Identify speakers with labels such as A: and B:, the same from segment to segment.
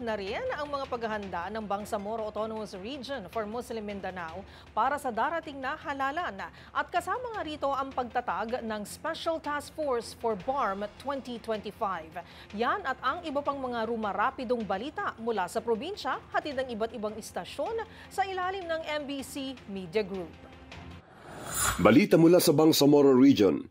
A: na rin ang mga paghahanda ng Bangsamoro Autonomous Region for Muslim Mindanao para sa darating na halalan. At kasama nga rito ang pagtatag ng Special Task Force for BARM 2025. Yan at ang iba pang mga rumarapidong balita mula sa probinsya, hatid ng iba't ibang istasyon sa ilalim ng MBC Media Group.
B: Balita mula sa Bangsamoro Region.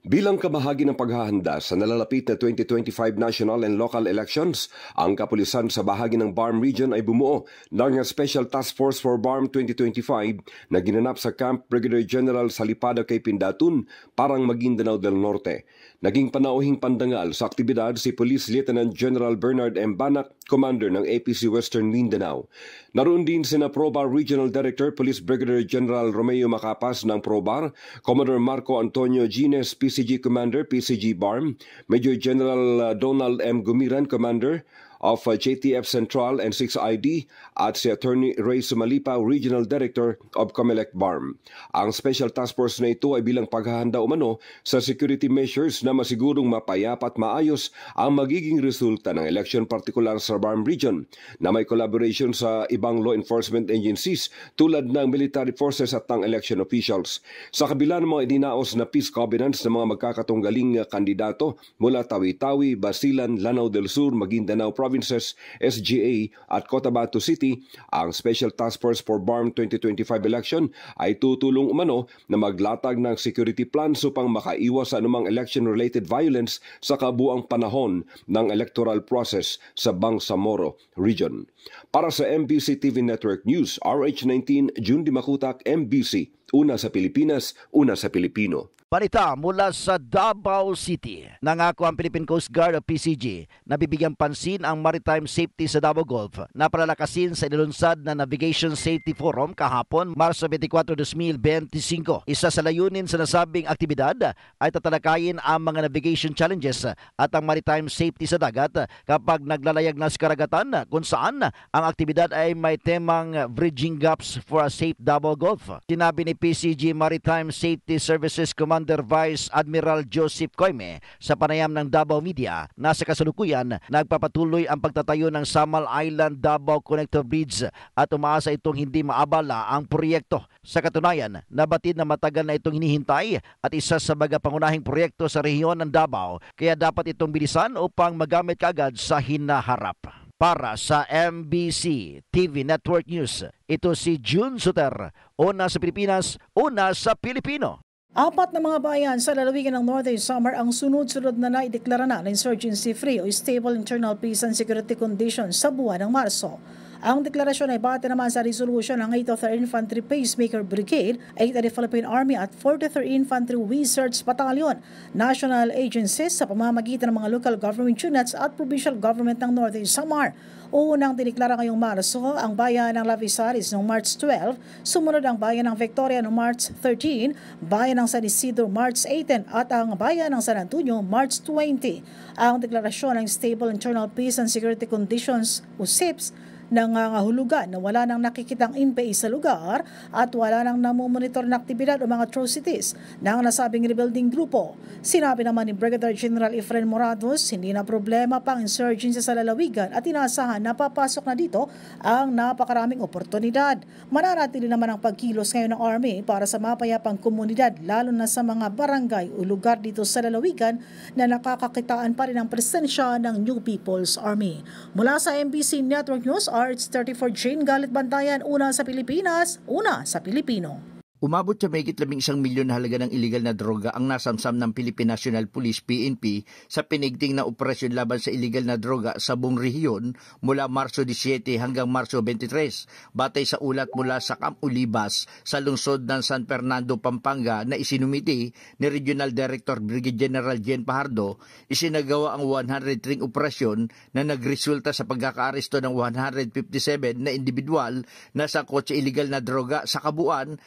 B: Bilang kabahagi ng paghahanda sa nalalapit na 2025 national and local elections, ang kapulisan sa bahagi ng BARM Region ay bumuo ng Special Task Force for BARM 2025 na ginanap sa Camp Brigadier General Salipado kay Pindatun, Parang Maguindanao del Norte. Naging panauhing pandangal sa aktibidad si Police Lieutenant General Bernard M. Banak, Commander ng APC Western Mindanao. Naroon din sina PROBAR Regional Director Police Brigadier General Romeo Macapas ng PROBAR, Commodore Marco Antonio Gines, PCG Commander, PCG BARM, Major General Donald M. Gumiran, Commander of JTF Central and 6ID, at si Attorney Ray Sumalipa, Regional Director of COMELEC BARM. Ang Special Task Force na ito ay bilang paghahanda umano sa security measures na masigurong mapayapa at maayos ang magiging resulta ng election partikular sa BARM Region na may collaboration sa ibang law enforcement agencies tulad ng military forces at ng election officials. Sa kabila ng mga idinaos na peace covenants ng mga magkakatunggaling kandidato mula Tawi-Tawi, Basilan, Lanao del Sur, Maguindanao Provinces, SGA at Cotabato City, ang Special Task Force for BARM 2025 election ay tutulong umano na maglatag ng security plan upang makaiwas sa anumang election-related violence sa kabuang panahon ng electoral process sa Bangsamoro Region. Para sa MBC TV Network News, RH19, June Dimakutak, MBC. Una sa Pilipinas, una sa Pilipino.
C: Balita mula sa Davao City. Nangako ang Philippine Coast Guard o PCG na bibigyang pansin ang maritime safety sa Davao Gulf na palalakasin sa inilunsad na Navigation Safety Forum kahapon, Marso 24, 2025. Isa sa layunin sa nasabing aktibidad ay tatalakayin ang mga navigation challenges at ang maritime safety sa dagat kapag naglalayag na sa karagatan, kung saan ang aktibidad ay may temang Bridging Gaps for a Safe Davao Gulf. Sinabi ni PCG Maritime Safety Services Commander Vice Admiral Joseph Coime sa panayam ng Davao Media na sa kasalukuyan nagpapatuloy ang pagtatayo ng Samal Island Davao Connector Bridge at umaasa itong hindi maabala ang proyekto. Sa katunayan, nabatid na matagal na itong hinihintay at isa sa mga pangunahing proyekto sa rehiyon ng Davao, kaya dapat itong bilisan upang magamit kaagad sa hinaharap. Para sa MBC TV Network News, ito si June Suter, una sa Pilipinas, una sa Pilipino.
D: 4 na mga bayan sa lalawigan ng Northern Samar ang sunod-sunod na naideklara na insurgency-free o stable internal peace and security conditions sa buwan ng Marso. Ang deklarasyon ay base naman sa resolution ng 8th of the Infantry Pacemaker Brigade, 8th of the Philippine Army at 43rd Infantry Research Battalion, national agencies sa pamamagitan ng mga local government units at provincial government ng Northern Samar. Unang diniklara ngayong Marso ang bayan ng Lavisaris noong March 12, sumunod ang bayan ng Victoria noong March 13, bayan ng San Isidro March 18 at ang bayan ng San Antonio March 20. Ang deklarasyon ng Stable Internal Peace and Security Conditions o SIPS nangangahulugan na wala nang nakikitang NPA sa lugar at wala nang namumonitor na aktibidad o mga atrocities ng nasabing rebuilding grupo. Sinabi naman ni Brigadier General Efren Morados, hindi na problema pang insurgency sa lalawigan at inaasahan na papasok na dito ang napakaraming oportunidad. Mananatili naman ang pagkilos ngayon ng Army para sa mapayapang komunidad lalo na sa mga barangay o lugar dito sa lalawigan na nakakakitaan pa rin ang presensya ng New People's Army. Mula sa MBC Network News, RH34 Jane Galit Bantayan, una sa Pilipinas, una sa Pilipino.
C: Umabot sa mahigit 11 milyon na halaga ng iligal na droga ang nasamsam ng Philippine National Police PNP sa pinigting na operasyon laban sa iligal na droga sa buong rehiyon mula Marso 17 hanggang Marso 23. Batay sa ulat mula sa Camp Ulibas sa lungsod ng San Fernando, Pampanga na isinumiti ni Regional Director Brigadier General Jen Pajardo, isinagawa ang 100 operasyon na nagresulta sa pagkakaaresto ng 157 na individual na sakot sa iligal na droga. Sa kabuuan,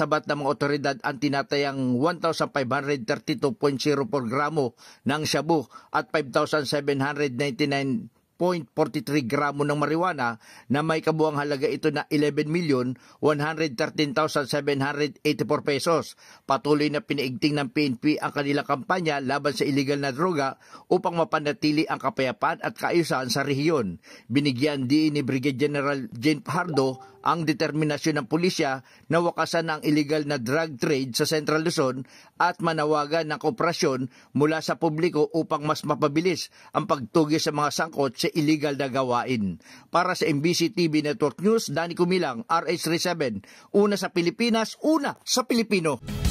C: nasabat ng mga otoridad ang tinatayang 1,532.04 gramo ng shabu at 5,799
E: 1.43 gramo ng marijuana na may kabuang halaga ito na 11,113,784 pesos. Patuloy na pinaigting ng PNP ang kanilang kampanya laban sa illegal na droga upang mapanatili ang kapayapaan at kaayusan sa rehiyon. Binigyan din ni Brigadier General Jane Fajardo ang determinasyon ng pulisya na wakasan ang illegal na drug trade sa Central Luzon at manawagan ng kooperasyon mula sa publiko upang mas mapabilis ang pagtugis sa mga sangkot sa illegal na gawain. Para sa MBC TV Network News, Danny Kumilang, RH37, una sa Pilipinas, una sa Pilipino.